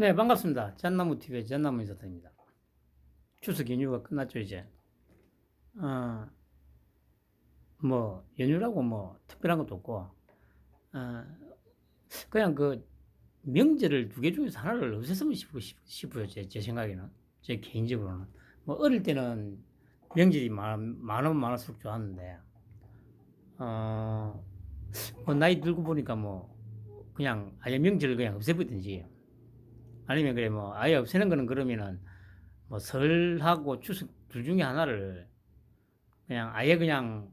네, 반갑습니다. 잣나무TV의 잣나무 인사드립니다. 추석 연휴가 끝났죠, 이제. 어, 뭐, 연휴라고 뭐, 특별한 것도 없고, 어, 그냥 그, 명절을 두 개 중에서 하나를 없앴으면 싶어요, 제 생각에는. 제 개인적으로는. 뭐, 어릴 때는 명절이 많으면 많을수록 좋았는데, 어, 뭐 나이 들고 보니까 뭐, 그냥 아예 명절을 그냥 없애버든지, 아니면 그래 뭐, 아예 없애는 거는 그러면은, 뭐, 설하고 추석 둘 중에 하나를 그냥 아예 그냥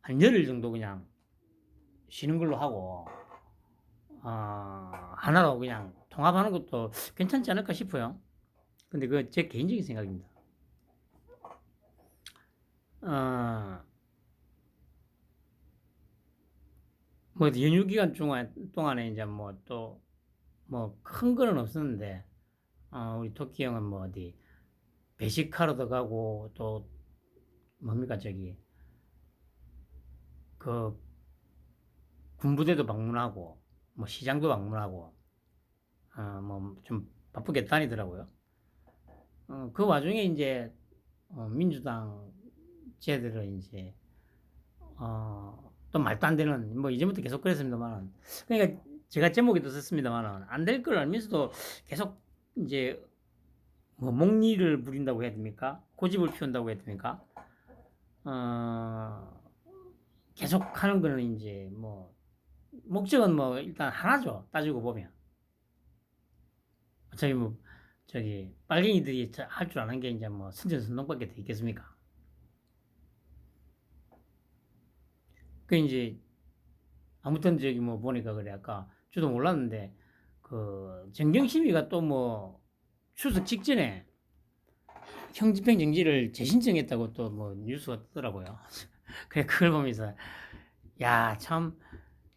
한 열흘 정도 그냥 쉬는 걸로 하고 하나로 그냥 통합하는 것도 괜찮지 않을까 싶어요. 근데 그 제 개인적인 생각입니다. 어, 뭐 연휴 기간 동안에 이제 뭐 또 뭐 큰 거는 없었는데 우리 토끼 형은 뭐 어디 배식하러도 가고 또 뭡니까 저기 그 군부대도 방문하고 뭐 시장도 방문하고 뭐 좀 바쁘게 다니더라고요. 그 와중에 이제 민주당 쟤들은 이제 또 말도 안 되는 뭐 이제부터 계속 그랬습니다만 그러니까 제가 제목에도 썼습니다만 안 될 걸 알면서도 계속 이제 뭐 목리를 부린다고 해야 됩니까? 고집을 피운다고 해야 됩니까? 어, 계속 하는 거는 이제 뭐 목적은 뭐 일단 하나죠. 따지고 보면 어차피 뭐 저기 빨갱이들이 할 줄 아는 게 이제 뭐 선전선동밖에 더 있겠습니까? 그 이제 아무튼 저기 뭐 보니까 그래 아까 저도 몰랐는데 그 정경심이가 또 뭐 추석 직전에 형집행 정지를 재신청했다고 또 뭐 뉴스가 뜨더라고요. 그래 그걸 보면서 야 참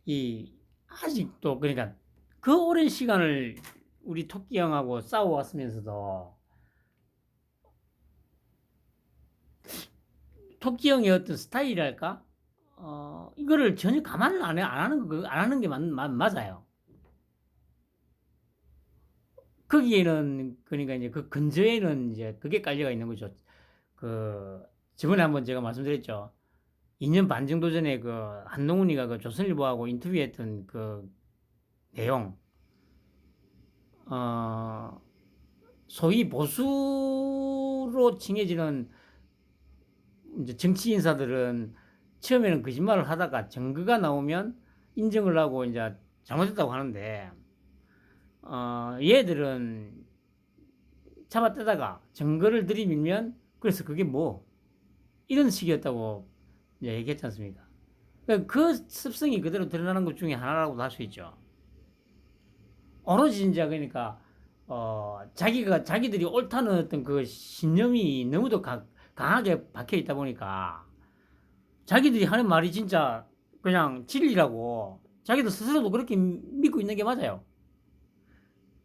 이 아직도 그러니까 그 오랜 시간을 우리 토끼 형하고 싸워왔으면서도 토끼 형의 어떤 스타일이랄까 이거를 전혀 감안을 안 하는 게 맞아요. 거기에는 그러니까 이제 그 근저에는 이제 그게 깔려가 있는 거죠. 그 저번에 한번 제가 말씀드렸죠. 2년 반 정도 전에 그 한동훈이가 그 조선일보하고 인터뷰했던 그 내용, 어 소위 보수로 칭해지는 이제 정치 인사들은 처음에는 거짓말을 하다가 증거가 나오면 인정을 하고 이제 잘못했다고 하는데, 얘들은 잡아떼다가 증거를 들이밀면 그래서 그게 뭐 이런 식이었다고 이제 얘기했지 않습니까? 그 습성이 그대로 드러나는 것 중에 하나라고도 할 수 있죠. 오로지 이제 그러니까 자기들이 옳다는 어떤 그 신념이 너무도 강하게 박혀 있다 보니까 자기들이 하는 말이 진짜 그냥 진리라고 자기들 스스로도 그렇게 믿고 있는 게 맞아요.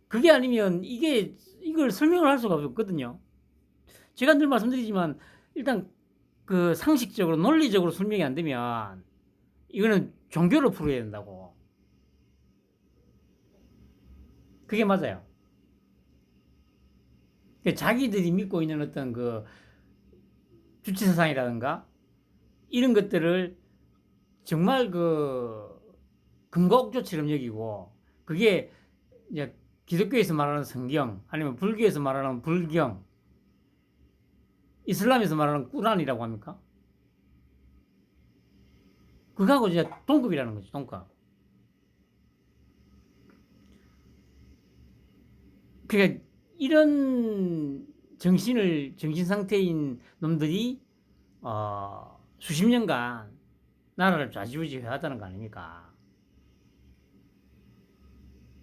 그게 아니면 이걸 설명을 할 수가 없거든요. 제가 늘 말씀드리지만 일단 그 상식적으로 논리적으로 설명이 안 되면 이거는 종교로 풀어야 된다고. 그게 맞아요. 자기들이 믿고 있는 어떤 그 주체사상이라든가 이런 것들을 정말 그 금과옥조처럼 여기고 그게 이제 기독교에서 말하는 성경 아니면 불교에서 말하는 불경 이슬람에서 말하는 꾸란이라고 합니까? 그거하고 이제 동급이라는 거죠. 동급. 그러니까 이런 정신 상태인 놈들이 수십 년간 나라를 좌지우지 해왔다는 거 아닙니까?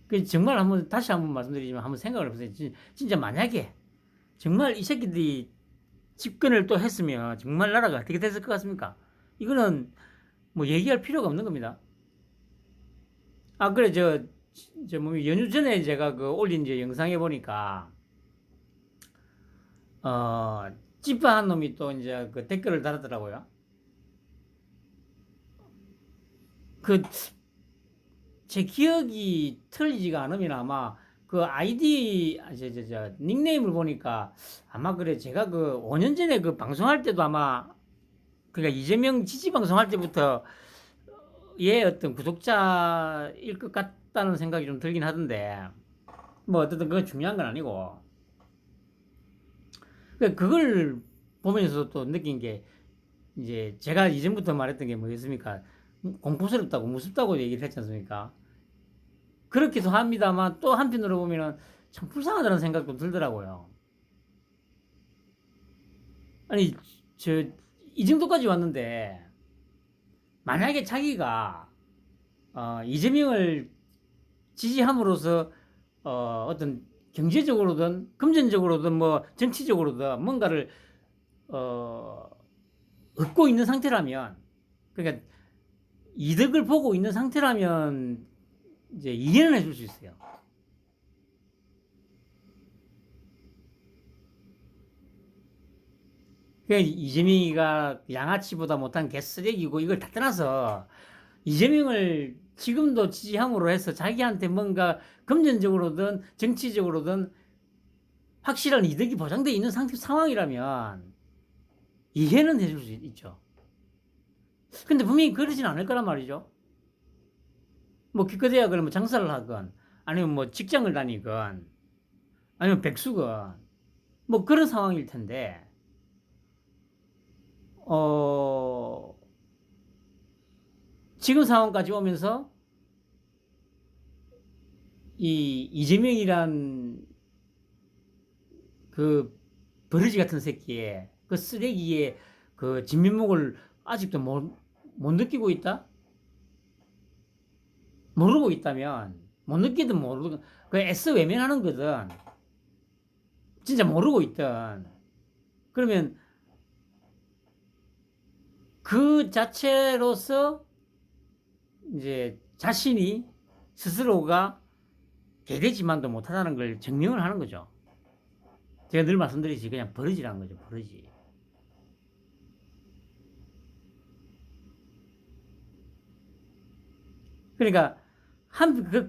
그 정말 다시 한번 말씀드리지만 한번 생각을 해보세요. 진짜 만약에 정말 이 새끼들이 집권을 또 했으면 정말 나라가 어떻게 됐을 것 같습니까? 이거는 뭐 얘기할 필요가 없는 겁니다. 그래 뭐 연휴 전에 제가 그 올린 제 영상에 보니까 어 찌빠한 놈이 또 이제 그 댓글을 달았더라고요. 그 제 기억이 틀리지가 않으면 아마 그 아이디 닉네임을 보니까 아마 그래 제가 그 5년 전에 그 방송할 때도 아마 그러니까 이재명 지지 방송할 때부터 얘 어떤 구독자일 것 같다는 생각이 좀 들긴 하던데 뭐 어쨌든 그건 중요한 건 아니고 그걸 보면서 또 느낀 게 이제 제가 이전부터 말했던 게 뭐였습니까? 공포스럽다고 무섭다고 얘기를 했지 않습니까? 그렇기도 합니다만 또 한편으로 보면은 참 불쌍하다는 생각도 들더라고요. 아니 저 이 정도까지 왔는데 만약에 자기가 이재명을 지지함으로써 어떤 경제적으로든 금전적으로든 뭐 정치적으로든 뭔가를 어, 얻고 있는 상태라면 그러니까 이득을 보고 있는 상태라면 이제 이해는 해줄 수 있어요. 그러니까 이재명이가 양아치보다 못한 개쓰레기고 이걸 다 떠나서 이재명을 지금도 지지함으로 해서 자기한테 뭔가 금전적으로든 정치적으로든 확실한 이득이 보장되어 있는 상황이라면 이해는 해줄 수 있죠. 근데 분명히 그러진 않을 거란 말이죠. 뭐 기껏해야 그러면 장사를 하건 아니면 뭐 직장을 다니건 아니면 백수건 뭐 그런 상황일 텐데 어 지금 상황까지 오면서 이 이재명이란 그 버러지 같은 새끼의 그 쓰레기의 그 진면목을 아직도 못 느끼고 있다? 모르고 있다면 못 느끼든 모르든 그 애써 외면하는 거든 진짜 모르고 있든 그러면 그 자체로서 이제 자신이 스스로가 개되지만도 못하다는 걸 증명을 하는 거죠. 제가 늘 말씀드리지 그냥 버러지라는 거죠. 버러지. 그러니까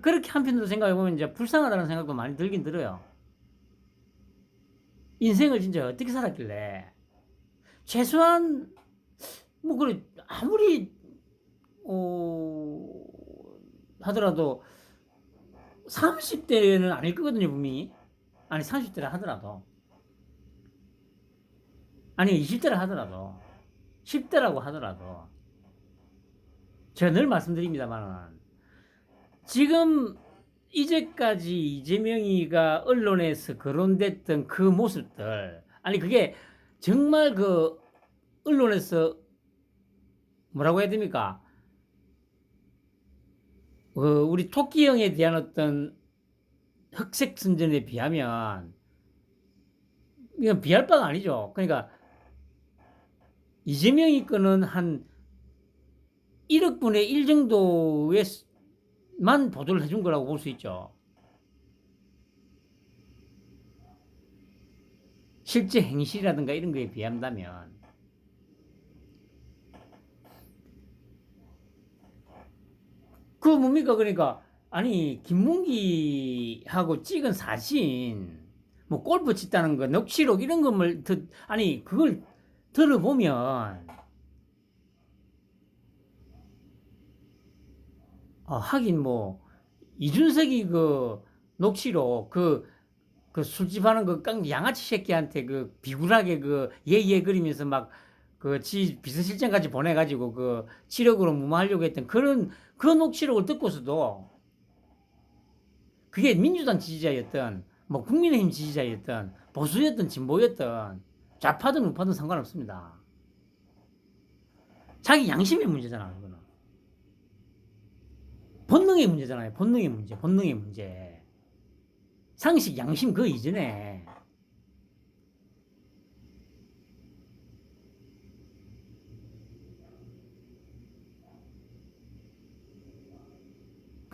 그렇게 한편으로 생각해 보면 이제 불쌍하다는 생각도 많이 들긴 들어요. 인생을 진짜 어떻게 살았길래 최소한 뭐 그래 아무리 어, 하더라도 30대는 아닐 거거든요 분명히. 아니 30대라 하더라도 아니 20대라 하더라도 10대라고 하더라도 제가 늘 말씀드립니다만 지금 이제까지 이재명이가 언론에서 거론됐던 그 모습들 아니 그게 정말 그 언론에서 뭐라고 해야 됩니까? 우리 토끼형에 대한 어떤 흑색 선전에 비하면 이건 비할 바가 아니죠. 그러니까 이재명이 거는 한 1억 분의 1 정도에만 보도를 해준 거라고 볼 수 있죠. 실제 행실이라든가 이런 거에 비한다면 그 뭡니까 그러니까 아니 김문기하고 찍은 사진 뭐 골프 치다는 거 녹취록 이런 것을 아니 그걸 들어보면 하긴 뭐 이준석이 그 녹취록 그 술집 하는 그 양아치 새끼한테 그 비굴하게 그 예예 그리면서 막 그 지 비서실장까지 보내가지고 그 치력으로 무마하려고 했던 그 녹취록을 듣고서도 그게 민주당 지지자였던 뭐 국민의힘 지지자였던 보수였던 진보였던 좌파든 우파든 상관없습니다. 자기 양심의 문제잖아 그거는. 본능의 문제잖아요. 본능의 문제, 본능의 문제. 상식, 양심 그 이전에.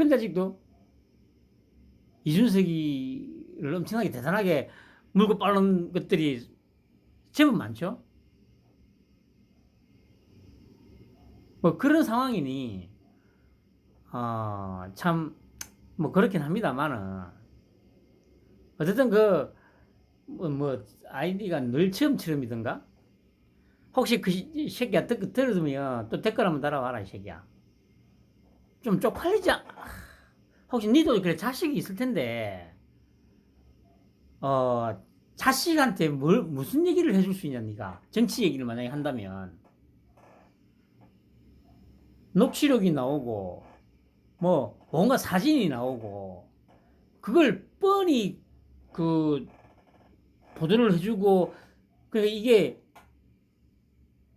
근데 아직도 이준석이를 엄청나게 대단하게 물고 빠른 것들이 제법 많죠. 뭐 그런 상황이니 참 뭐 그렇긴 합니다만은 어쨌든 아이디가 늘 처음처럼이던가? 혹시 그 새끼야 들으면 또 댓글 한번 달아와라, 이 새끼야. 좀 쪽팔리지 않... 혹시 니도 그래 자식이 있을 텐데, 어, 자식한테 무슨 얘기를 해줄 수 있냐, 니가. 정치 얘기를 만약에 한다면. 녹취록이 나오고, 뭐, 뭔가 사진이 나오고, 그걸 뻔히 보도를 해주고, 그러니까 이게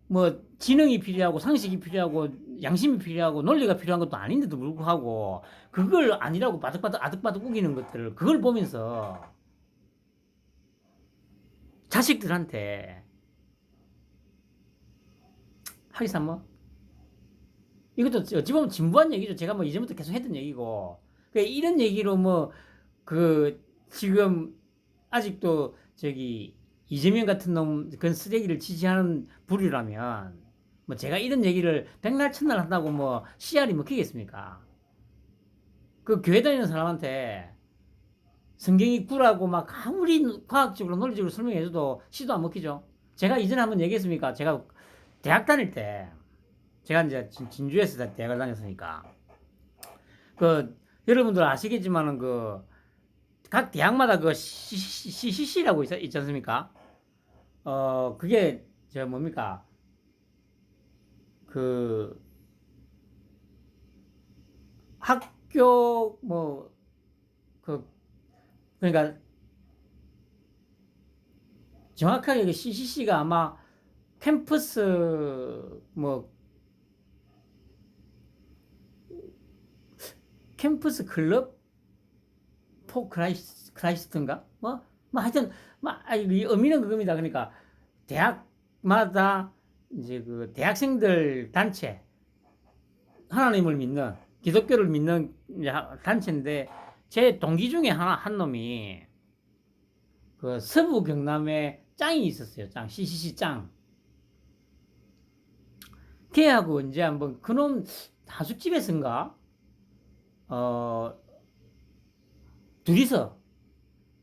뭐 지능이 필요하고 상식이 필요하고 양심이 필요하고 논리가 필요한 것도 아닌데도 불구하고 그걸 아니라고 바득바득 아득바득 우기는 것들을 그걸 보면서 자식들한테 하기사 뭐 이것도 어찌 보면 진부한 얘기죠. 제가 뭐 이전부터 계속 했던 얘기고 그러니까 이런 얘기로 뭐 지금 아직도 저기 이재명 같은 놈 그런 쓰레기를 지지하는 부류라면 뭐 제가 이런 얘기를 백날 첫날 한다고 뭐 씨알이 먹히겠습니까? 그 교회 다니는 사람한테 성경이 구라고 막 아무리 과학적으로 논리적으로 설명해줘도 씨도 안 먹히죠. 제가 이전에 한번 얘기했습니까? 제가 대학 다닐 때 제가 이제 진주에서 대학을 다녔으니까 여러분들 아시겠지만은 각 대학마다 CCC라고 있지 않습니까? 그게 저 뭡니까? 그 학교 그러니까 정확하게 CCC가 아마 캠퍼스 뭐 캠퍼스 클럽 포 크라이스트인가? 하여튼 이 의미는 그겁니다. 그러니까 대학마다 이제 대학생들 단체 하나님을 믿는 기독교를 믿는 단체인데 제 동기 중에 한 놈이 서부 경남에 짱이 있었어요. 짱 CCC 짱. 걔하고 이제 한번 그놈 하숙집에서인가 둘이서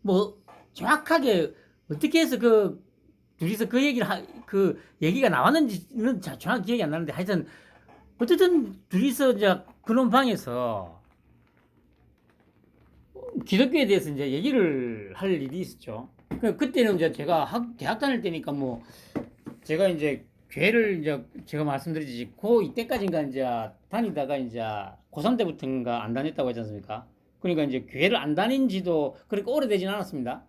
뭐 정확하게 어떻게 해서 둘이서 얘기가 나왔는지는 정확히 기억이 안 나는데 하여튼 어쨌든 둘이서 이제 그놈 방에서 기독교에 대해서 이제 얘기를 할 일이 있었죠. 그때는 이제 제가 대학 다닐 때니까 뭐 제가 이제 교회를 이제 제가 말씀드리지 이때까지인가 이제 다니다가 이제 고3 때부터인가 안 다녔다고 했지 않습니까? 그러니까 이제 교회를 안 다닌 지도 그렇게 오래되진 않았습니다.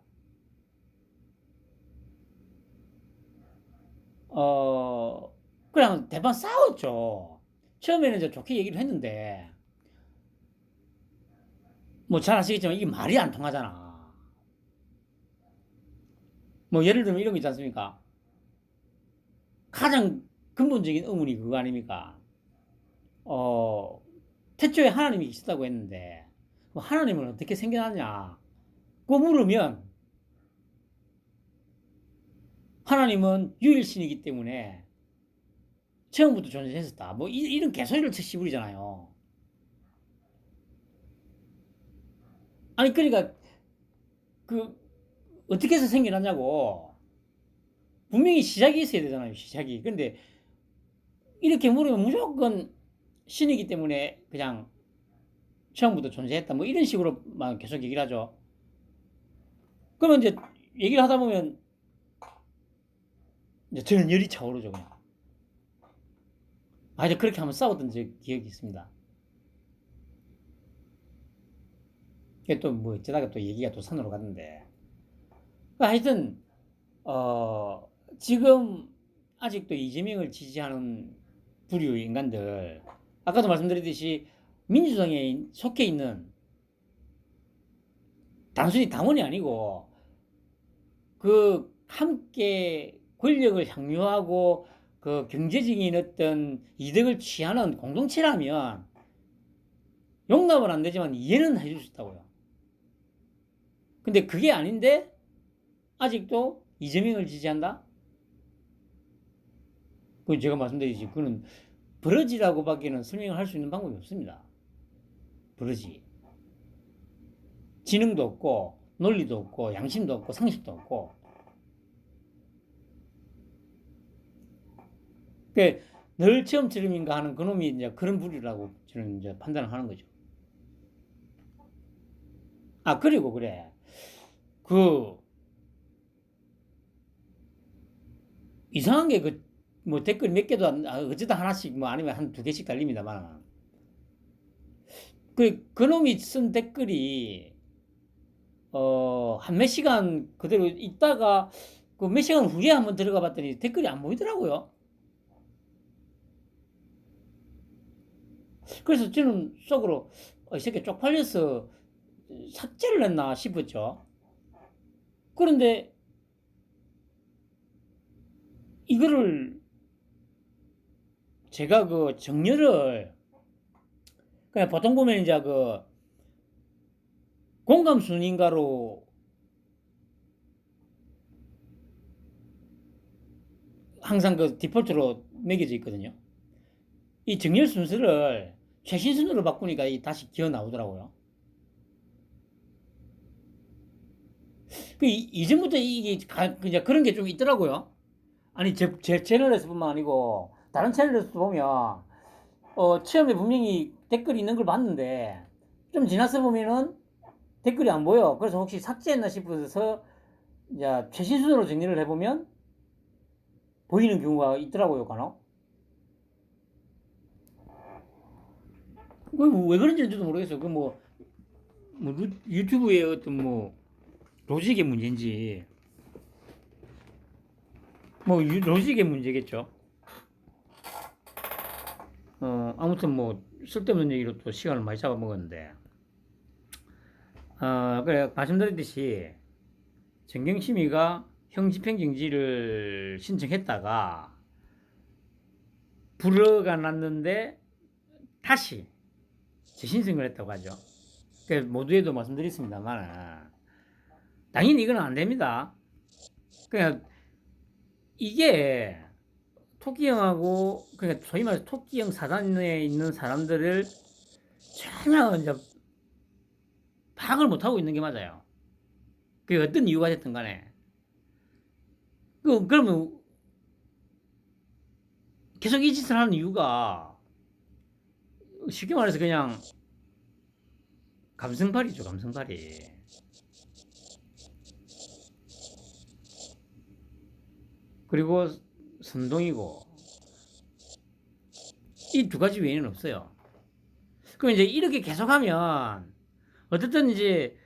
그냥 대판 싸웠죠. 처음에는 이제 좋게 얘기를 했는데 뭐 잘 아시겠지만 이게 말이 안 통하잖아. 뭐 예를 들면 이런 거 있지 않습니까? 가장 근본적인 의문이 그거 아닙니까? 태초에 하나님이 계셨다고 했는데 하나님은 어떻게 생겨났냐? 그거 물으면 하나님은 유일신이기 때문에 처음부터 존재했었다. 뭐 이런 개소리를 씹으리잖아요. 아니 그러니까 어떻게 해서 생겨났냐고. 분명히 시작이 있어야 되잖아요. 시작이. 근데 이렇게 물으면 무조건 신이기 때문에 그냥 처음부터 존재했다. 뭐 이런 식으로만 계속 얘기를 하죠. 그러면 이제 얘기를 하다 보면 이제 저는 열이 차오르죠. 그냥. 이제 그렇게 한번 싸웠던 기억이 있습니다. 또 뭐 어쩌다가 또 얘기가 또 산으로 갔는데 하여튼 지금 아직도 이재명을 지지하는 부류 인간들 아까도 말씀드렸듯이 민주당에 속해 있는 단순히 당원이 아니고 함께 권력을 향유하고 경제적인 어떤 이득을 취하는 공동체라면 용납은 안 되지만 이해는 해줄 수 있다고요. 근데 그게 아닌데 아직도 이재명을 지지한다? 제가 말씀드리지 그거는 버러지라고밖에는 설명을 할 수 있는 방법이 없습니다. 버러지. 지능도 없고 논리도 없고 양심도 없고 상식도 없고. 늘 체험처럼인가 하는 그놈이 이제 그런 부류라고 저는 이제 판단을 하는 거죠. 그리고 그래. 이상한 게 뭐 댓글 몇 개도 어쩌다 하나씩 뭐 아니면 한 두 개씩 달립니다만. 그놈이 쓴 댓글이, 한 몇 시간 그대로 있다가 그 몇 시간 후에 한번 들어가 봤더니 댓글이 안 보이더라고요. 그래서 저는 속으로, 이 새끼 쪽팔려서 삭제를 했나 싶었죠. 그런데 이거를 제가 정렬을, 그냥 보통 보면 이제 공감 순인가로 항상 디폴트로 매겨져 있거든요. 이 정렬 순서를 최신순으로 바꾸니까 다시 기어 나오더라고요. 이전부터 이게 그런 게 좀 있더라고요. 아니, 제 채널에서뿐만 아니고 다른 채널에서 보면 처음에 분명히 댓글이 있는 걸 봤는데 좀 지나서 보면은 댓글이 안 보여. 그래서 혹시 삭제했나 싶어서 이제 최신순으로 정리를 해보면 보이는 경우가 있더라고요, 간혹. 왜 그런지는 모르겠어요. 유튜브의 어떤 로직의 문제인지, 로직의 문제겠죠. 아무튼 쓸데없는 얘기로 또 시간을 많이 잡아먹었는데, 그래, 말씀드렸듯이, 정경심의가 형집행정지를 신청했다가, 불허가 났는데, 다시 재신청을 했다고 하죠. 모두에도 말씀드렸습니다만, 당연히 이건 안 됩니다. 그냥, 이게, 토끼형하고, 그러니까 소위 말해서 토끼형 사단에 있는 사람들을 전혀 이제 파악을 못하고 있는 게 맞아요. 그게 어떤 이유가 됐든 간에. 그러면 계속 이 짓을 하는 이유가 쉽게 말해서 그냥 감성팔이죠, 감성팔이. 그리고 선동이고, 이 두 가지 외에는 없어요. 그럼 이제 이렇게 계속하면 어쨌든 이제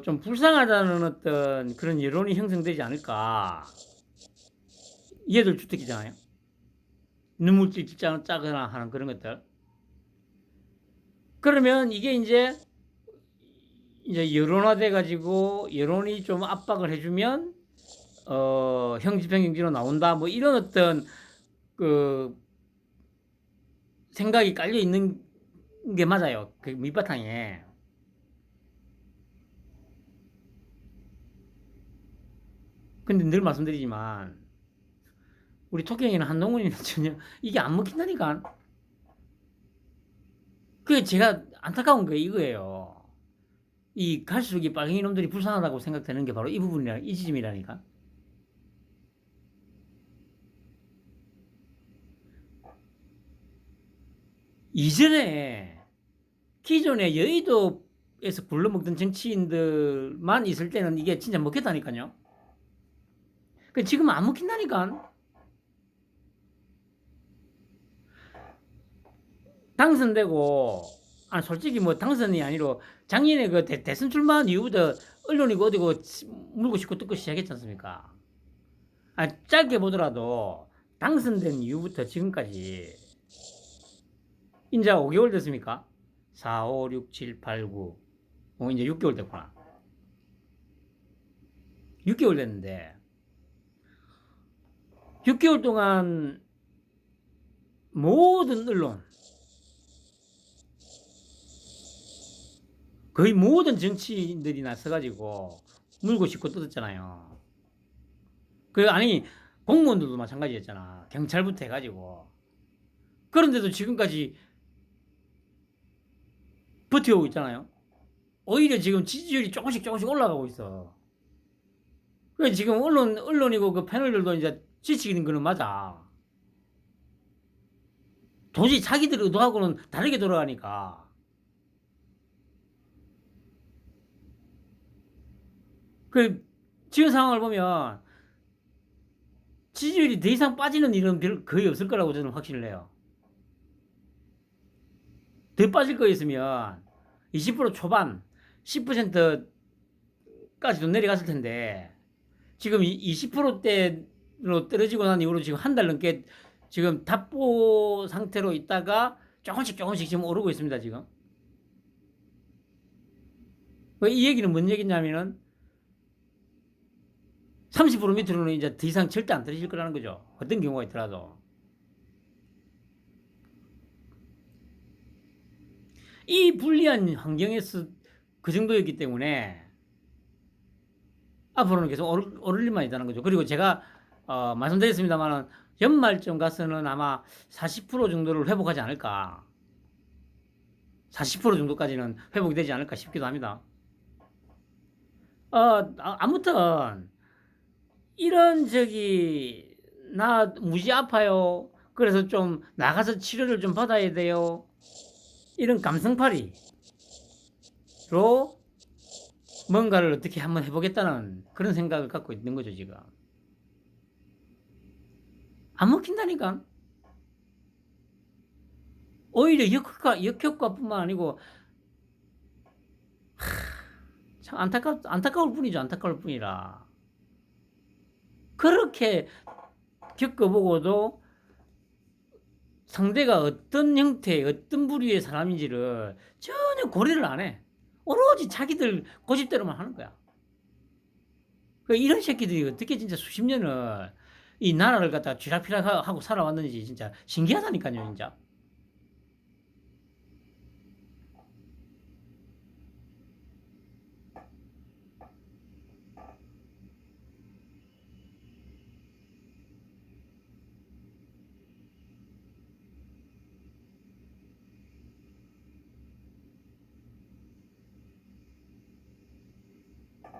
좀 불쌍하다는 어떤 그런 여론이 형성되지 않을까. 얘들 주특기잖아요. 눈물질 짜거나 하는 그런 것들. 그러면 이게 이제 여론화돼 가지고 여론이 좀 압박을 해주면 형집행정지로 나온다. 이런 어떤 생각이 깔려 있는 게 맞아요. 그 밑바탕에. 근데 늘 말씀드리지만 우리 토끼형이나 한동훈이는 전혀 이게 안 먹힌다니까. 그게 제가 안타까운 게 이거예요. 갈수록 이 빨갱이 놈들이 불쌍하다고 생각되는 게 바로 이 부분이라, 이 지점이라니까. 이전에 기존에 여의도에서 굴러먹던 정치인들만 있을 때는 이게 진짜 먹혔다니까요. 지금은 안 먹힌다니까. 당선되고, 솔직히 당선이 아니로 작년에 대선 출마한 이후부터 언론이고 어디고 물고 싶고 뜯고 시작했지 않습니까? 짧게 보더라도 당선된 이후부터 지금까지 이제 5개월 됐습니까? 4, 5, 6, 7, 8, 9. 이제 6개월 됐구나. 6개월 됐는데 6개월 동안 모든 언론, 거의 모든 정치인들이 나서가지고 물고 싶고 뜯었잖아요. 공무원들도 마찬가지였잖아. 경찰부터 해가지고. 그런데도 지금까지 버텨오고 있잖아요. 오히려 지금 지지율이 조금씩 올라가고 있어. 그 지금 언론이고 그 패널들도 이제 지치는 거는 맞아. 도저히 자기들 의도하고는 다르게 돌아가니까. 그 지금 상황을 보면 지지율이 더 이상 빠지는 일은 거의 없을 거라고 저는 확신을 해요. 더 빠질 거였으면 20% 초반, 10%까지도 내려갔을 텐데 지금 20%대로 떨어지고 난 이후로 지금 한 달 넘게 지금 답보 상태로 있다가 조금씩 지금 오르고 있습니다, 지금. 이 얘기는 뭔 얘기냐면은 30% 밑으로는 이제 더 이상 절대 안 떨어질 거라는 거죠. 어떤 경우가 있더라도. 이 불리한 환경에서 그 정도였기 때문에 앞으로는 계속 오를 일만 있다는 거죠. 그리고 제가 말씀드렸습니다만 연말쯤 가서는 아마 40% 정도를 회복하지 않을까. 40% 정도까지는 회복이 되지 않을까 싶기도 합니다. 아무튼 이런 나 무지 아파요. 그래서 좀 나가서 치료를 좀 받아야 돼요. 이런 감성팔이로 뭔가를 어떻게 한번 해보겠다는 그런 생각을 갖고 있는 거죠, 지금. 안 먹힌다니까. 오히려 역효과뿐만 아니고 참 안타까울 뿐이죠. 안타까울 뿐이라. 그렇게 겪어보고도 상대가 어떤 형태의 어떤 부류의 사람인지를 전혀 고려를 안 해. 오로지 자기들 고집대로만 하는 거야. 이런 새끼들이 어떻게 진짜 수십 년을 이 나라를 갖다가 쥐락펴락하고 살아왔는지 진짜 신기하다니까요, 진짜.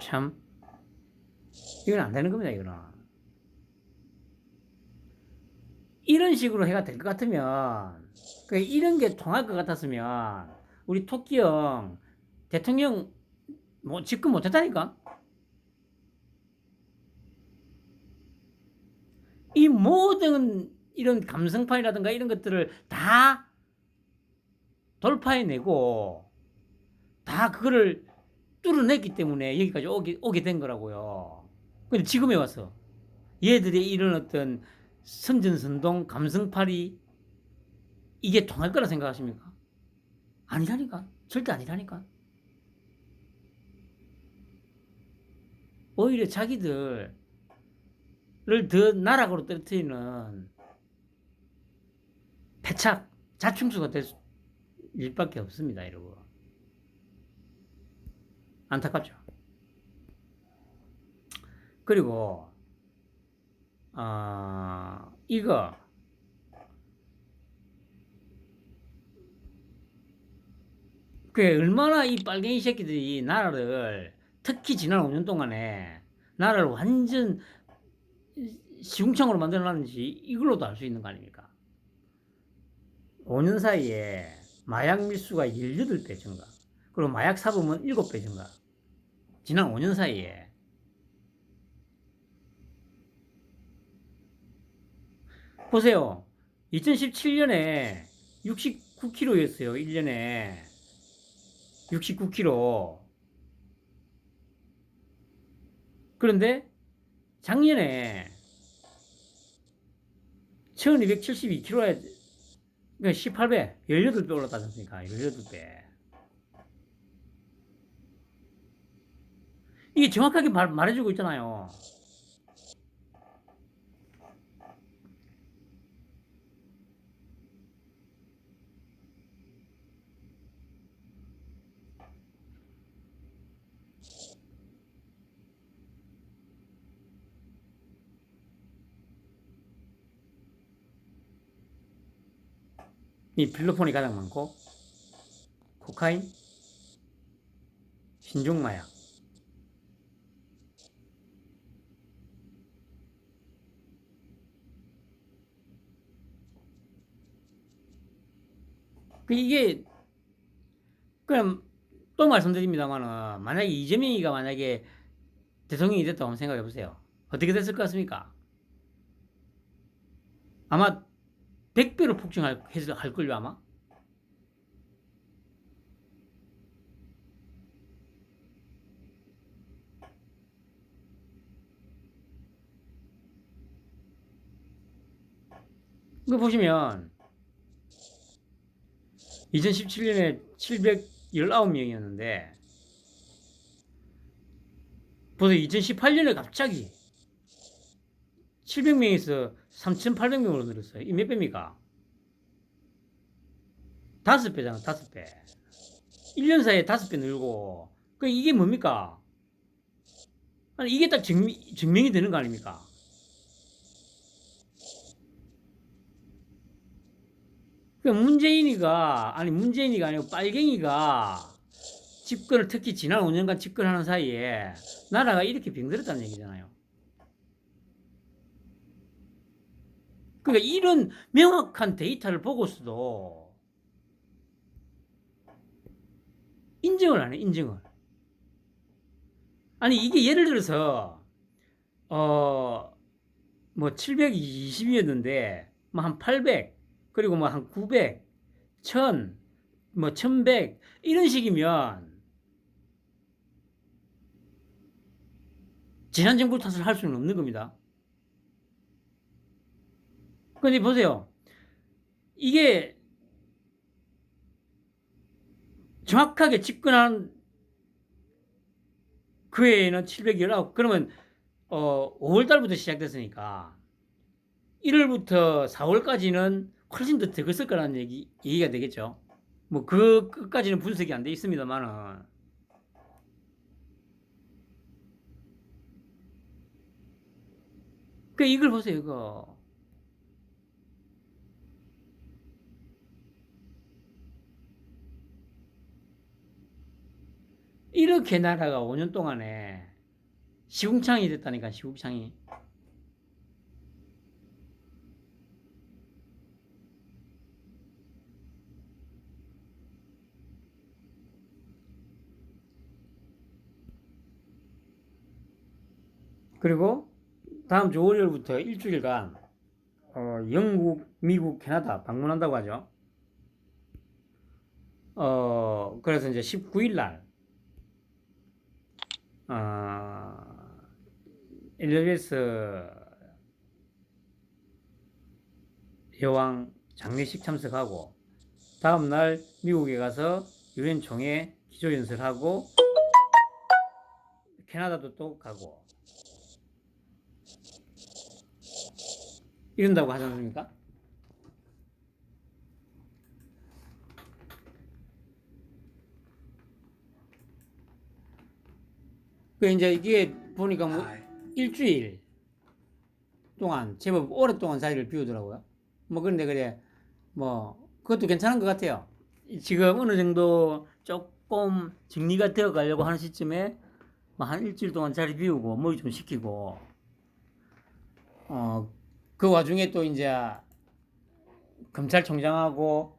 참 이건 안 되는 겁니다, 이거는. 이런 식으로 해가 될 것 같으면 이런 게 통할 것 같았으면 우리 토끼 형 대통령 뭐 집권 못했다니까. 이 모든 이런 감성파이라든가 이런 것들을 다 돌파해내고 다 그거를 뚫어냈기 때문에 여기까지 오게 된 거라고요. 근데 지금에 와서 얘들이 이런 어떤 선전선동 감성팔이 이게 통할 거라 생각하십니까? 아니라니까. 절대 아니라니까. 오히려 자기들을 더 나락으로 떨어뜨리는 패착, 자충수가 될 일밖에 없습니다, 여러분. 안타깝죠. 그리고 이거 그 얼마나 이 빨갱이 새끼들이 나라를 특히 지난 5년 동안에 나라를 완전 시궁창으로 만들어놨는지 이걸로도 알 수 있는 거 아닙니까? 5년 사이에 마약 밀수가 18배 증가, 그리고 마약 사범은 7배 증가. 지난 5년 사이에. 보세요. 2017년에 69kg였어요. 1년에 69kg. 그런데 작년에 1272kg에 18배, 18배 올랐다지 않습니까? 18배. 이게 정확하게 말해주고 있잖아요. 이 필로폰이 가장 많고, 코카인, 신종마약. 이게 그냥 또 말씀드립니다만은 만약에 이재명이가 만약에 대통령이 됐다고 한번 생각해 보세요. 어떻게 됐을 것 같습니까? 아마 100배로 폭증할 걸요 아마. 이거 보시면 2017년에 719명이었는데 보세요. 2018년에 갑자기 700명에서 3,800명으로 늘었어요. 이 몇 배입니까? 5배잖아, 5배. 1년 사이에 5배 늘고. 이게 뭡니까? 아니, 이게 딱 증명이 되는 거 아닙니까? 문재인이가 아니고 빨갱이가 집권을 특히 지난 5년간 집권하는 사이에 나라가 이렇게 병들었다는 얘기잖아요. 그러니까 이런 명확한 데이터를 보고서도 인정을 안 해, 인정을. 아니, 이게 예를 들어서, 뭐 720이었는데, 뭐 한 800, 그리고 뭐 한 900, 1000, 뭐 1100, 이런 식이면, 지난 정부 탓을 할 수는 없는 겁니다. 근데 보세요. 이게 정확하게 집권한 그 해에는 719, 그러면 5월 달부터 시작됐으니까 1월부터 4월까지는 훨씬 더 적었을 거라는 얘기가 되겠죠. 뭐 그 끝까지는 분석이 안 돼 있습니다만은 이걸 보세요. 이거 이렇게 나라가 5년 동안에 시궁창이 됐다니까. 시궁창이. 그리고 다음 주 월요일부터 일주일간 영국, 미국, 캐나다 방문한다고 하죠. 그래서 이제 19일 날 엘리자베스 여왕 장례식 참석하고 다음 날 미국에 가서 유엔 총회 기조연설하고 캐나다도 또 가고 이런다고 하지 않습니까? 이제 이게 보니까 뭐 일주일 동안 제법 오랫동안 자리를 비우더라고요. 뭐 그런데 그래 뭐 그것도 괜찮은 것 같아요. 지금 어느 정도 조금 정리가 되어 가려고 하는 시점에 뭐 한 일주일 동안 자리 비우고 머리 좀 식히고 그 와중에 또 이제 검찰총장하고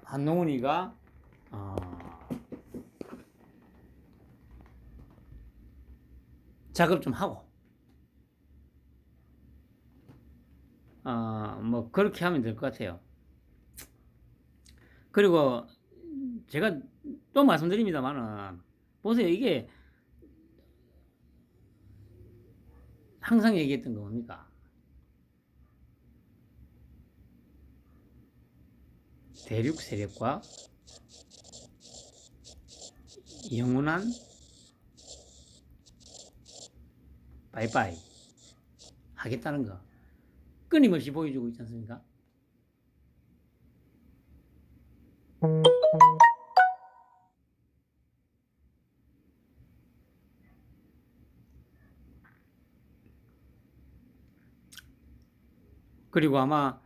한동훈이가 작업 좀 하고 뭐 그렇게 하면 될 것 같아요. 그리고 제가 또 말씀드립니다만은 보세요. 이게 항상 얘기했던 거 뭡니까? 대륙 세력과 영원한 바이바이 하겠다는 거 끊임없이 보여주고 있지 않습니까? 그리고 아마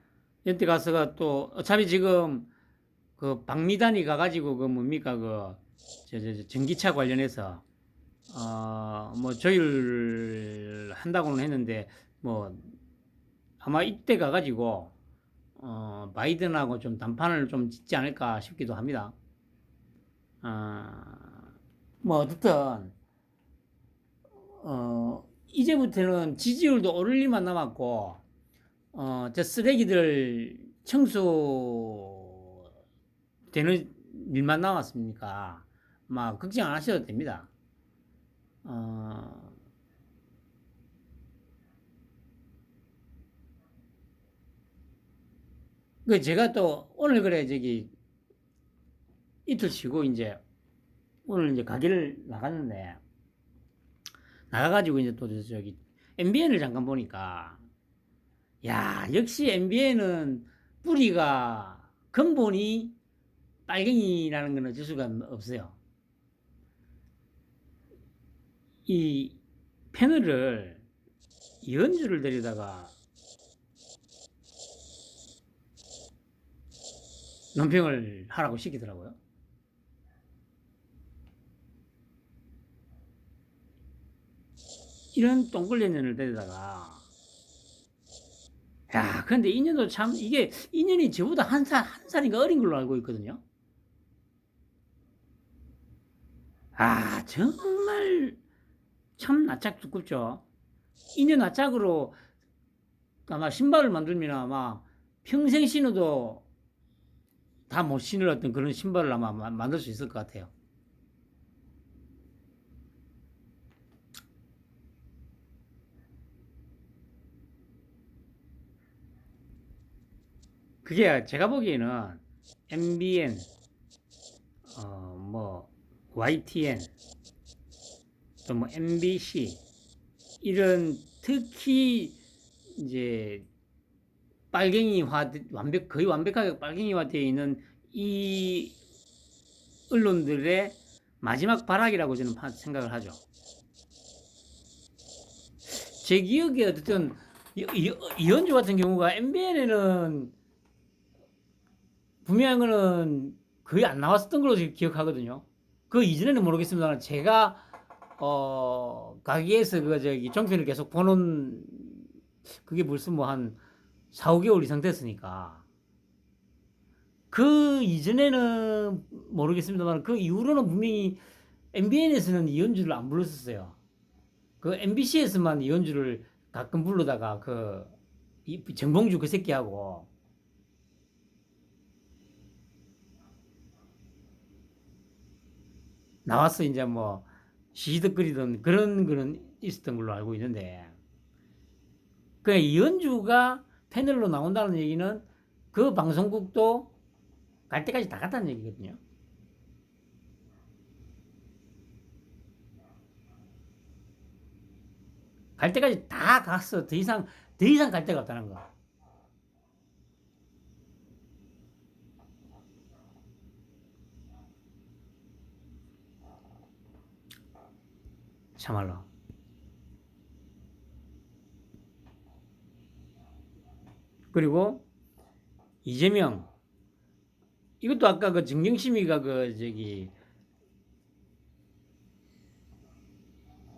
이때 가서가 또 어차피 지금 그 박미단이 가가지고 그 뭡니까 그 전기차 관련해서 뭐 조율한다고는 했는데 뭐 아마 이때 가가지고 바이든하고 좀 담판을 좀 짓지 않을까 싶기도 합니다. 뭐 어쨌든 이제부터는 지지율도 오를 일만 남았고 저 쓰레기들 청소 되는 일만 남았습니까? 막 걱정 안 하셔도 됩니다. 그 제가 또 오늘 그래 저기 이틀 쉬고 이제 오늘 이제 가게를 나갔는데 나가가지고 이제 또 저기 MBN을 잠깐 보니까 야 역시 MBN은 뿌리가 근본이 빨갱이라는 건 어쩔 수가 없어요. 이 패널을 이현주를 데려다가 논평을 하라고 시키더라고요. 이런 똥걸린 년을 데려다가 야 근데 이 년도 참 이게 이 년이 저보다 한 살인가 어린 걸로 알고 있거든요. 정말 참 낯짝 두껍죠. 2년 낯짝으로 아마 신발을 만들면 아마 평생 신어도 다 못 신을 어떤 그런 신발을 아마 만들 수 있을 것 같아요. 그게 제가 보기에는 MBN, 뭐 YTN, 또 뭐 MBC 이런 특히 이제 거의 완벽하게 빨갱이화되어 있는 이 언론들의 마지막 발악이라고 저는 생각을 하죠. 제 기억에 어쨌든 이현주 같은 경우가 MBN에는 분명히는 거의 안 나왔었던 걸로 기억하거든요. 그 이전에는 모르겠습니다만 제가 가게에서 그 저기 정편을 계속 보는 그게 벌써 뭐 한 4, 5개월 이상 됐으니까 그 이전에는 모르겠습니다만 그 이후로는 분명히 MBN에서는 이현주를 안 불렀었어요. 그 MBC에서만 이현주를 가끔 부르다가 그 정봉주 그 새끼하고 나와서 이제 뭐 시시덕거리던 그런 거는 있었던 걸로 알고 있는데 그 이현주가 패널로 나온다는 얘기는 그 방송국도 갈 때까지 다 갔다는 얘기거든요. 갈 때까지 다 갔어. 더 이상 갈 데가 없다는 거. 참말로. 그리고 이재명 이것도 아까 그 정경심이가 그 저기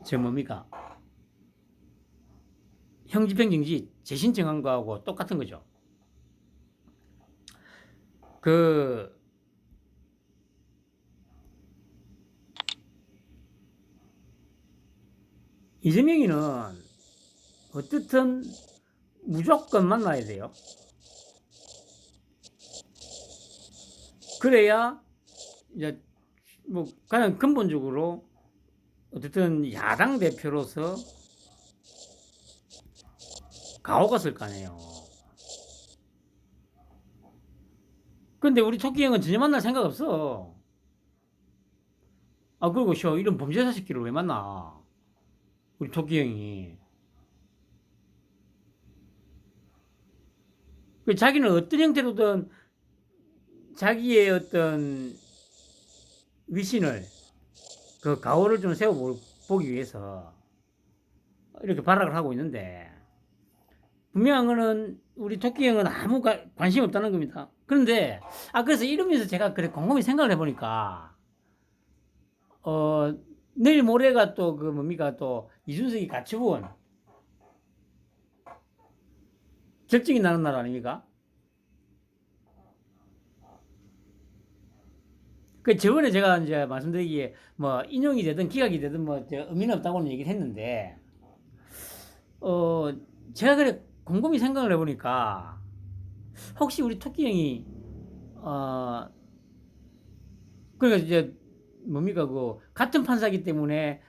저 뭡니까 형집행정지 재신청한 거하고 똑같은 거죠. 그 이재명이는 어떻든 무조건 만나야 돼요. 그래야 이제 뭐 가장 근본적으로 어쨌든 야당 대표로서 가오가 쓸 거 아니에요. 근데 우리 토끼 형은 전혀 만날 생각 없어. 그리고 이런 범죄자 새끼를 왜 만나? 우리 토끼 형이. 자기는 어떤 형태로든 자기의 어떤 위신을 그 가오를 좀 세워보기 위해서 이렇게 발악을 하고 있는데 분명한 거는 우리 토끼 형은 아무 관심 없다는 겁니다. 그런데 그래서 이러면서 제가 그래 곰곰이 생각을 해보니까 어, 내일 모레가 또 그 뭡니까 또 이준석이 가처분 결정이 나는 날 아닙니까? 그 저번에 제가 이제 말씀드리기에 뭐 인용이 되든 기각이 되든 뭐 의미는 없다고는 얘기를 했는데 어 제가 그래 곰곰이 생각을 해보니까 혹시 우리 토끼 형이 어 그러니까 이제 뭡니까 그 같은 판사기 때문에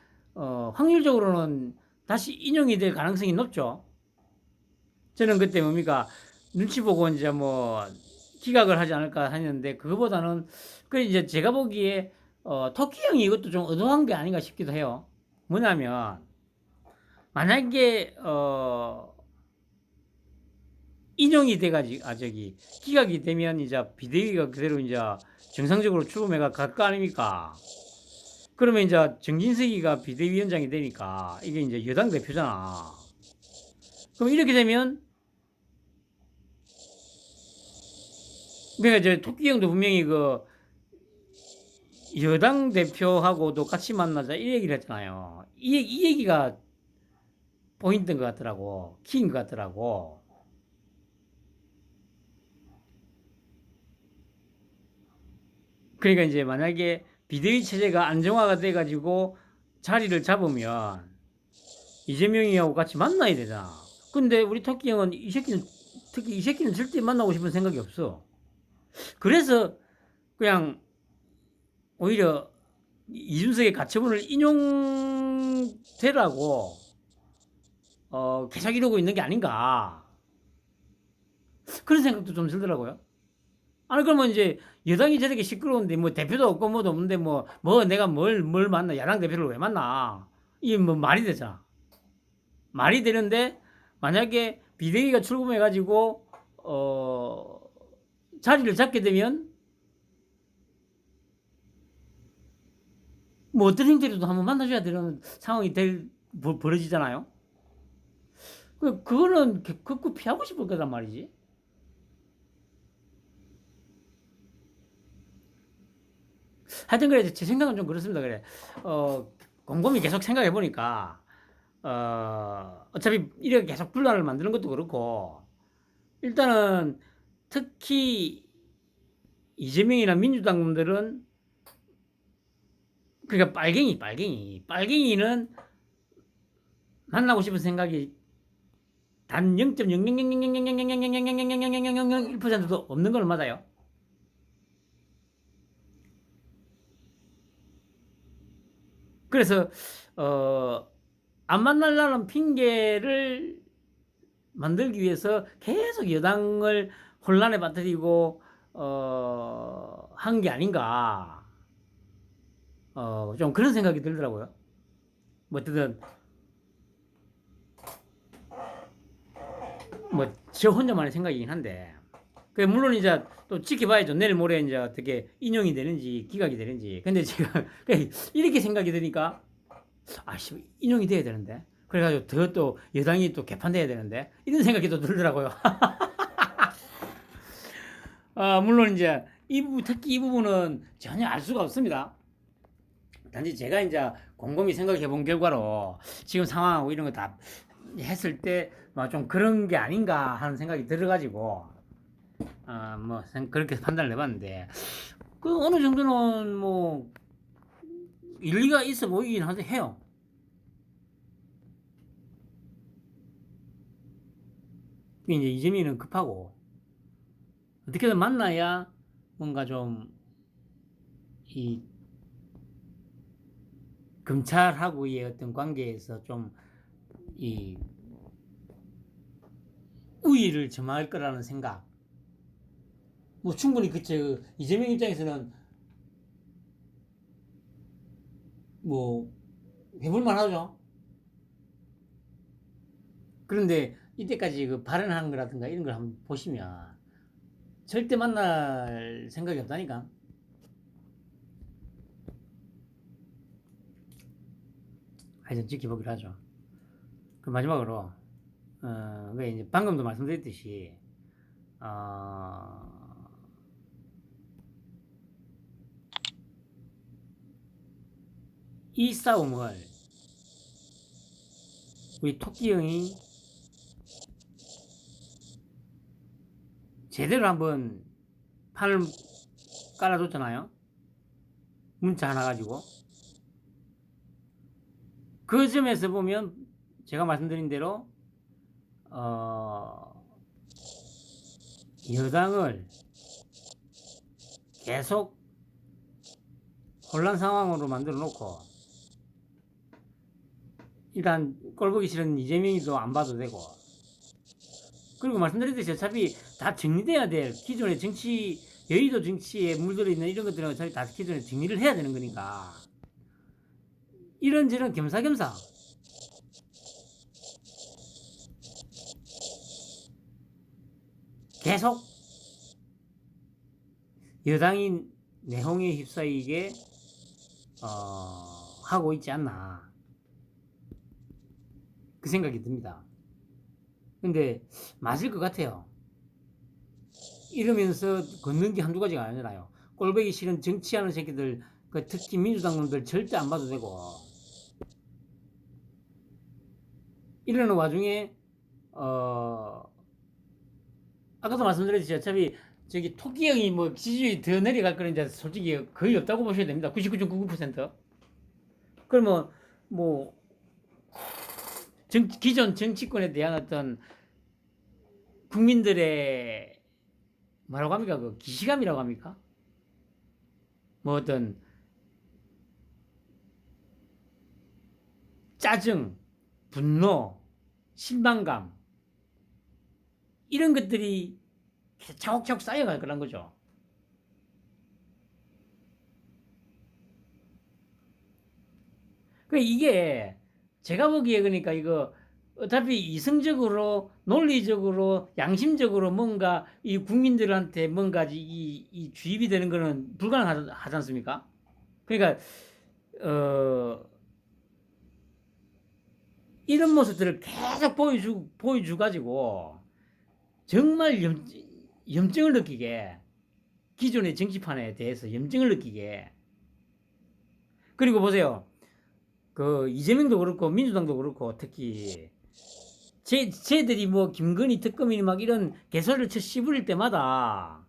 확률적으로는 다시 인용이 될 가능성이 높죠. 저는 그때 뭡니까 눈치 보고 이제 뭐 기각을 하지 않을까 했는데 그거보다는 그 이제 제가 보기에 터키 형이 이것도 좀 의도한 게 아닌가 싶기도 해요. 뭐냐면 만약에 인용이 돼가지고 저기 기각이 되면 이제 비대위가 그대로 이제 정상적으로 출범해가 갈 거 아닙니까? 그러면 이제 정진석이가 비대위원장이 되니까 이게 이제 여당 대표잖아. 그럼 이렇게 되면 그러니까 저 토끼 형도 분명히 그 여당 대표하고도 같이 만나자 이 얘기를 했잖아요. 이 얘기가 포인트인 것 같더라고. 키인 것 같더라고. 그러니까 이제 만약에 비대위 체제가 안정화가 돼가지고 자리를 잡으면 이재명이하고 같이 만나야 되잖아. 근데 우리 토끼 형은 이 새끼는 특히 이 새끼는 절대 만나고 싶은 생각이 없어. 그래서 그냥 오히려 이준석의 가처분을 인용되라고 계속 이러고 있는 게 아닌가 그런 생각도 좀 들더라고요. 아니 그러면 이제 여당이 저렇게 시끄러운데 뭐 대표도 없고 뭐도 없는데 뭐 내가 뭘 만나 야당 대표를 왜 만나 이게 뭐 말이 되잖아. 말이 되는데 만약에 비대위가 출범해가지고 자리를 잡게 되면 뭐 어떤 형태로도 한번 만나줘야 되는 상황이 벌어지잖아요. 그거는 극구 피하고 싶을 거란 말이지. 하여튼 그래 제 생각은 좀 그렇습니다. 그래 곰곰이 계속 생각해 보니까 어차피 이렇게 계속 분란을 만드는 것도 그렇고 일단은 특히 이재명이나 민주당 놈들은 그러니까 빨갱이는 만나고 싶은 생각이 단 0.00000000001%도 없는 걸 맞아요. 그래서 안 만나려는 핑계를 만들기 위해서 계속 여당을 혼란에 빠뜨리고 한 게 아닌가 좀 그런 생각이 들더라고요. 뭐 어쨌든 뭐 저 혼자만의 생각이긴 한데 물론 이제 또 지켜봐야죠. 내일 모레 이제 어떻게 인용이 되는지 기각이 되는지. 근데 제가 이렇게 생각이 드니까 아씨 인용이 돼야 되는데 그래가지고 더 또 여당이 또 개판돼야 되는데 이런 생각이 또 들더라고요. 물론 이제 특히 이 부분은 전혀 알 수가 없습니다. 단지 제가 이제 곰곰이 생각해 본 결과로 지금 상황하고 이런 거 다 했을 때 좀 그런 게 아닌가 하는 생각이 들어가지고 뭐 그렇게 판단을 해봤는데 그 어느 정도는 뭐 일리가 있어 보이긴 해요. 이제 이재민은 급하고 어떻게든 만나야 뭔가 좀 이 검찰하고의 어떤 관계에서 좀 이 우위를 점할 거라는 생각. 뭐 충분히 그쵸. 이재명 입장에서는 뭐 해볼만 하죠. 그런데 이때까지 그 발언하는 거라든가 이런 걸 한번 보시면 절대 만날 생각이 없다니까. 하여튼 지켜보기로 하죠. 그 마지막으로 왜 이제 방금도 말씀드렸듯이 어, 이 싸움을 우리 토끼 형이 제대로 한번 판을 깔아줬잖아요. 문자 하나 가지고. 그 점에서 보면 제가 말씀드린 대로 여당을 계속 혼란 상황으로 만들어 놓고 일단 꼴보기 싫은 이재명이도 안 봐도 되고, 그리고 말씀드렸듯이 어차피 다 정리돼야 될 기존의 정치, 여의도 정치에 물들어 있는 이런 것들은 어차피 다 기존에 정리를 해야 되는 거니까 이런저런 겸사겸사 계속 여당이 내홍에 휩싸이게 하고 있지 않나, 그 생각이 듭니다. 근데 맞을 것 같아요. 이러면서 걷는 게 한두 가지가 아니잖아요. 꼴보기 싫은 정치하는 새끼들, 특히 민주당 놈들 절대 안 봐도 되고, 이러는 와중에 아까도 말씀드렸듯이 어차피 저기 토끼 형이 뭐 지지율이 더 내려갈 거는 이제 솔직히 거의 없다고 보셔야 됩니다. 99.99%. 그러면 뭐 기존 정치권에 대한 어떤 국민들의 뭐라고 합니까? 그 기시감이라고 합니까? 뭐 어떤 짜증, 분노, 실망감, 이런 것들이 차곡차곡 쌓여갈 거란 거죠. 이게 제가 보기에 그러니까 이거 어차피 이성적으로, 논리적으로, 양심적으로 뭔가 이 국민들한테 뭔가 이 주입이 되는 거는 불가능하지 않습니까? 그러니까 이런 모습들을 계속 보여주 가지고 정말 염증을 느끼게, 기존의 정치판에 대해서 염증을 느끼게. 그리고 보세요. 그 이재명도 그렇고 민주당도 그렇고 특히 쟤들이 뭐 김건희 특검이니 막 이런 개소리를 쳐 씹을 때마다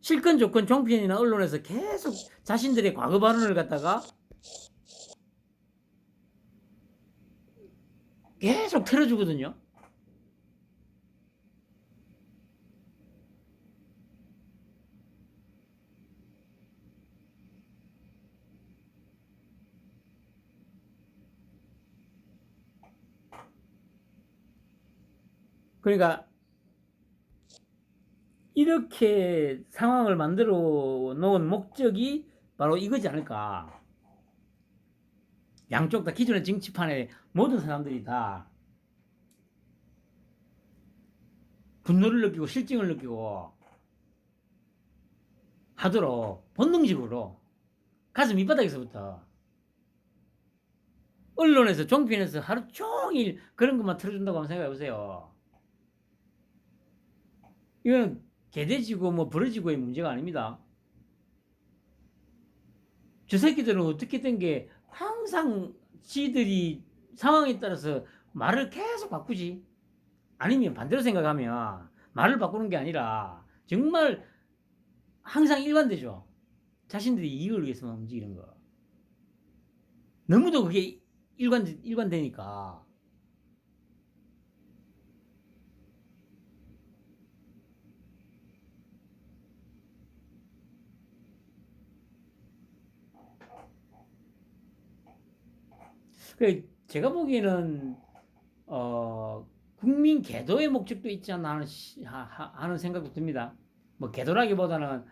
실권 조건 종편이나 언론에서 계속 자신들의 과거 발언을 갖다가 계속 틀어주거든요. 그러니까 이렇게 상황을 만들어 놓은 목적이 바로 이거지 않을까. 양쪽 다 기존의 정치판에 모든 사람들이 다 분노를 느끼고 실증을 느끼고 하도록 본능적으로 가슴 밑바닥에서부터 언론에서 종편에서 하루 종일 그런 것만 틀어준다고 한번 생각해 보세요. 이건 개돼지고 뭐 버러지고의 문제가 아닙니다. 저 새끼들은 어떻게 된 게 항상 지들이 상황에 따라서 말을 계속 바꾸지. 아니면 반대로 생각하면 말을 바꾸는 게 아니라 정말 항상 일관되죠. 자신들이 이익을 위해서만 움직이는 거. 너무도 그게 일관되니까. 제가 보기에는 국민 계도의 목적도 있지 않나 하는 생각도 듭니다. 뭐 계도라기보다는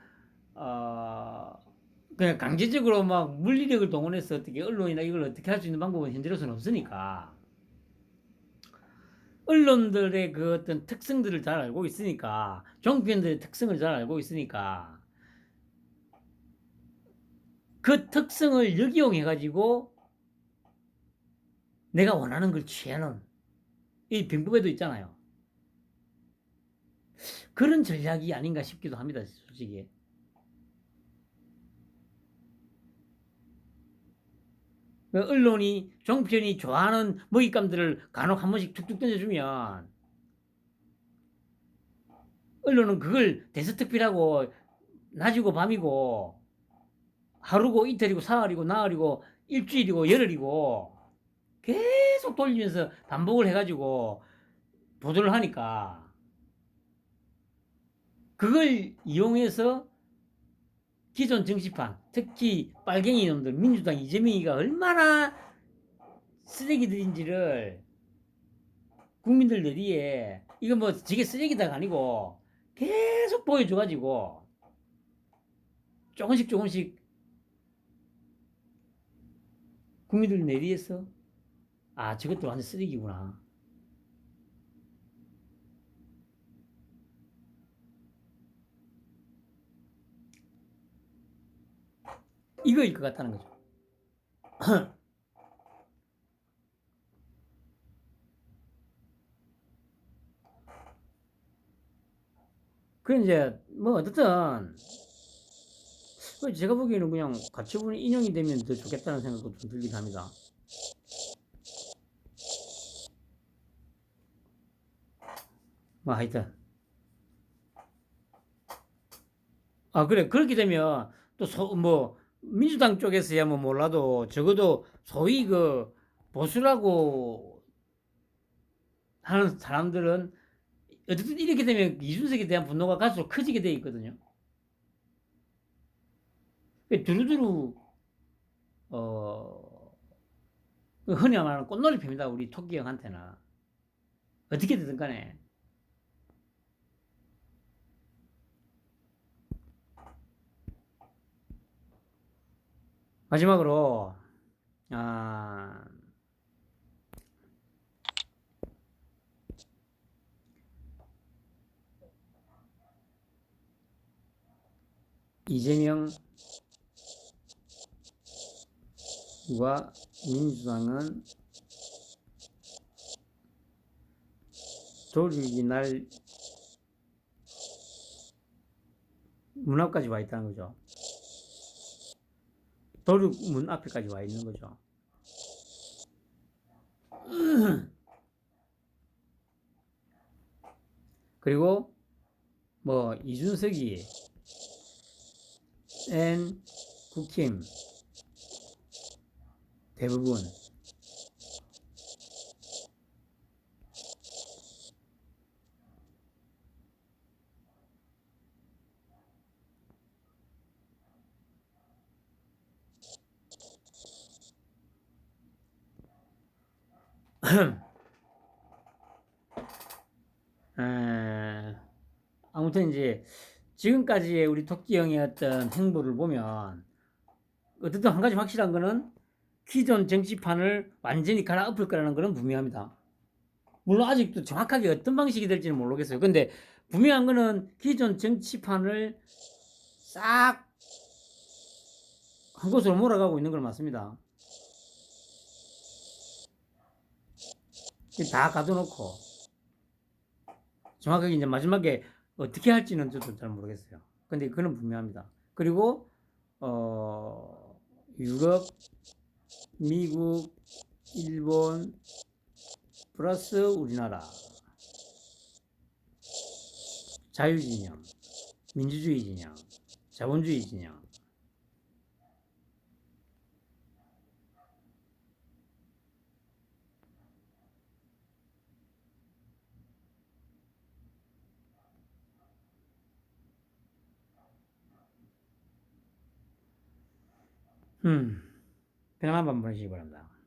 그냥 강제적으로 막 물리력을 동원해서 어떻게 언론이나 이걸 어떻게 할 수 있는 방법은 현재로서는 없으니까, 언론들의 그 어떤 특성들을 잘 알고 있으니까, 종편들의 특성을 잘 알고 있으니까 그 특성을 역이용해 가지고 내가 원하는 걸 취하는 이 병법에도 있잖아요. 그런 전략이 아닌가 싶기도 합니다, 솔직히. 그 언론이 종편이 좋아하는 먹잇감들을 간혹 한 번씩 툭툭 던져주면 언론은 그걸 대서특필하고 낮이고 밤이고 하루고 이틀이고 사흘이고 나흘이고 일주일이고 열흘이고 계속 돌리면서 반복을 해가지고 보도를 하니까 그걸 이용해서 기존 정치판, 특히 빨갱이 놈들, 민주당 이재명이가 얼마나 쓰레기들인지를 국민들 내리에 이거 뭐 저게 쓰레기다가 아니고 계속 보여줘가지고 조금씩 국민들 내리에서 아 저것도 완전 쓰레기구나. 이거일 것 같다는 거죠. 그래 이제 뭐 어쨌든 제가 보기에는 그냥 가처분이 인용이 되면 더 좋겠다는 생각도 좀 들긴 합니다. 뭐 하여튼 아 그래 그렇게 되면 또 뭐 민주당 쪽에서야 뭐 몰라도 적어도 소위 그 보수라고 하는 사람들은 어쨌든 이렇게 되면 이준석에 대한 분노가 갈수록 커지게 돼 있거든요. 두루두루 흔히 말하는 꽃놀이 핍니다. 우리 토끼 형한테는 어떻게 되든 간에 마지막으로 아, 이재명과 민주당은 조직이 날 문 앞까지 와 있다는 거죠. 도륙 문 앞에까지 와 있는 거죠. 그리고 뭐 이준석이 N 국힘 대부분 아무튼 이제 지금까지의 우리 토끼 형의 어떤 행보를 보면 어쨌든 한 가지 확실한 거는 기존 정치판을 완전히 갈아엎을 거라는 거는 분명합니다. 물론 아직도 정확하게 어떤 방식이 될지는 모르겠어요. 근데 분명한 거는 기존 정치판을 싹 한 곳으로 몰아가고 있는 건 맞습니다. 다 가둬놓고 정확하게 이제 마지막에 어떻게 할지는 저도 잘 모르겠어요. 근데 그건 분명합니다. 그리고 유럽, 미국, 일본 플러스 우리나라 자유진영, 민주주의 진영, 자본주의 진영 편안한 밤 보내시기 바랍니다.